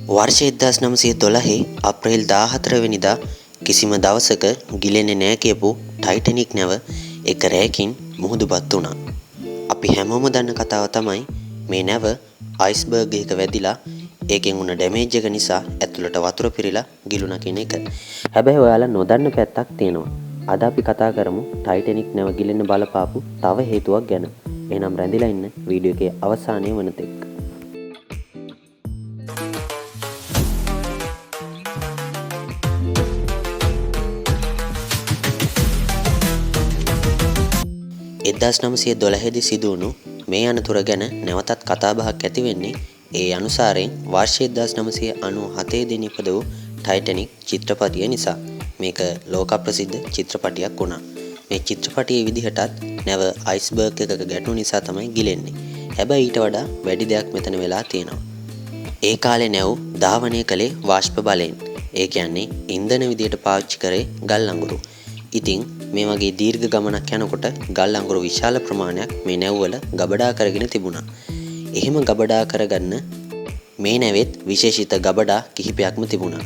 වර්ෂ 1912 අප්‍රේල් 14 වෙනිදා කිසිම දවසක ගිලෙන්නේ නැහැ කියපු ටයිටැනික් නැව එක රැයකින් මුහුදුපත් වුණා. අපි හැමෝම දන්න කතාව තමයි මේ නැව අයිස්බර්ග් එකක වැදිලා ඒකෙන් වුණ ඩැමේජ් එක නිසා ඇතුළට වතුර පිරීලා ගිලුණා කියන එක. හැබැයි ඔයාලා නොදන්න පැත්තක් තියෙනවා. අද අපි කතා කරමු ටයිටැනික් නැව ගිලෙන්න බලපාපු තව හේතුවක් ගැන. එහෙනම් රැඳිලා ඉන්න වීඩියෝ එකේ අවසානයේ වනතෙක්. 1912 දී සිදුවුණු මේ අනතුර ගැන නැවතත් කතාබහක් ඇති වෙන්නේ ඒ අනුසාරයෙන් වර්ෂ 1997 දී නිපද වූ ටයිටැනික් චිත්‍රපටය නිසා. මේක ලෝක ප්‍රසිද්ධ චිත්‍රපටයක් වුණා. මේ චිත්‍රපටයේ විදිහටත් නැව අයිස්බර්ග් එකක ගැටුණු නිසා තමයි ගිලෙන්නේ. හැබැයි ඊට වඩා වැඩි දෙයක් මෙතන වෙලා තියෙනවා. ඒ කාලේ නැව් ධාවනය කළේ වාෂ්ප බලයෙන්. ඒ කියන්නේ ඉන්ධන විදියට පාවිච්චි කරේ ගල් අඟුරු. ඉතින් මේ වගේ දීර්ඝ ගමනක් යනකොට ගල් අඟුරු විශාල ප්‍රමාණයක් මේ නැව්වල ගබඩා කරගෙන තිබුණා. එහෙම ගබඩා කරගන්න මේ නැවෙත් විශේෂිත ගබඩා කිහිපයක්ම තිබුණා.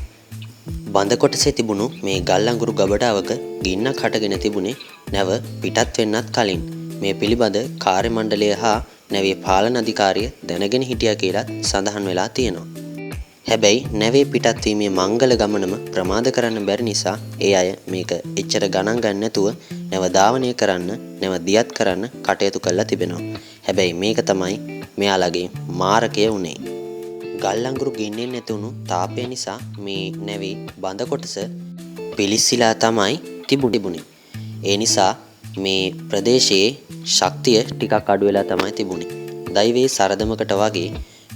බඳ කොටසේ තිබුණු මේ ගල් අඟුරු ගබඩාවක ගින්නක් හටගෙන තිබුණේ නැව පිටත් වෙන්නත් කලින්. මේ පිළිබඳ කාර්ය මණ්ඩලය හා නැවේ පාලන අධිකාරිය දැනගෙන හිටියා කියලා සඳහන් වෙලා තියෙනවා. හැබැයි නැවේ පිටත් වීමේ මංගල ගමනම ප්‍රමාද කරන්න බැරි නිසා ඒ අය මේක එච්චර ගණන් ගන්න නැතුව නැව ධාවනය කරන්න, නැව දියත් කරන්න කටයුතු කරලා තිබෙනවා. හැබැයි මේක තමයි මෙයාලගේ මාරකය වුණේ. ගල් අඟුරු ගින්නෙන් නැතුණු තාපය නිසා මේ නැවේ බඳ කොටස පිලිස්සිලා තමයි තිබුණේ. ඒ නිසා මේ ප්‍රදේශයේ ශක්තිය ටිකක් අඩු වෙලා තමයි තිබුණේ. දෛවයේ සරදමකට වගේ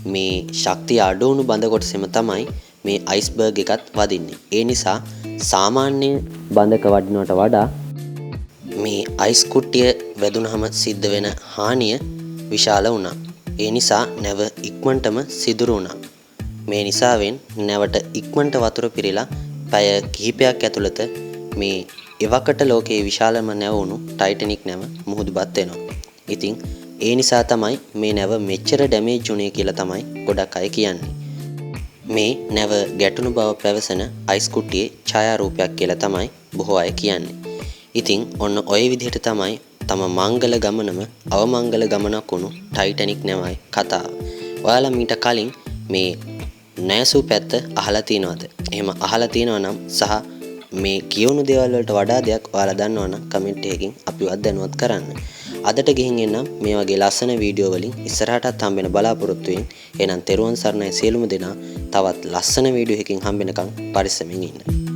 මේ ශක්තිය අඩු වුණු බඳ කොටසෙම තමයි මේ අයිස්බර්ග් එකත් වදින්නේ. ඒ නිසා සාමාන්‍ය බඳක වදිනවට වඩා මේ අයිස් කුට්ටිය වැදුනහම සිද්ධ වෙන හානිය විශාල වුණා. ඒ නිසා නැව ඉක්මනටම සිදුරු වුණා. මේ නිසාවෙන් නැවට ඉක්මනට වතුර පිරීලා පැය කිහිපයක් ඇතුළත මේ එවකට ලෝකයේ විශාලම නැව වුණු ටයිටැනික් නැව මුහුදුපත් වෙනවා. ඉතින් ඒ නිසා තමයි මේ නැව මෙච්චර ඩැමේජ් වුණේ කියලා තමයි ගොඩක් අය කියන්නේ. මේ නැව ගැටුණු බව පැවසෙන අයිස් කුට්ටියේ ඡායාරූපයක් කියලා තමයි බොහෝ අය කියන්නේ. ඉතින් ඔන්න ඔය විදිහට තමයි තම මංගල ගමනම අවමංගල ගමනක් වුණු ටයිටැනික් නැවයි කතාව. ඔයාලා මීට කලින් මේ නැසූ පැත්ත අහලා තියෙනවද? එහෙම අහලා තියෙනවා නම් සහ මේ කියවුණු දේවල් වලට වඩා දෙයක් ඔයාලා දන්නවනම් කමෙන්ට් එකකින් අපිව දැනුවත් කරන්න. අදට ගිහින් එන්නම් මේ වගේ ලස්සන වීඩියෝ වලින් ඉස්සරහටත් හම්බෙන බලාපොරොත්තු වෙමින්. එහෙනම් තෙරුවන් සරණයි සියලුම දෙනා. තවත් ලස්සන වීඩියෝ එකකින් හම්බෙනකම් පරිස්සමෙන් ඉන්න.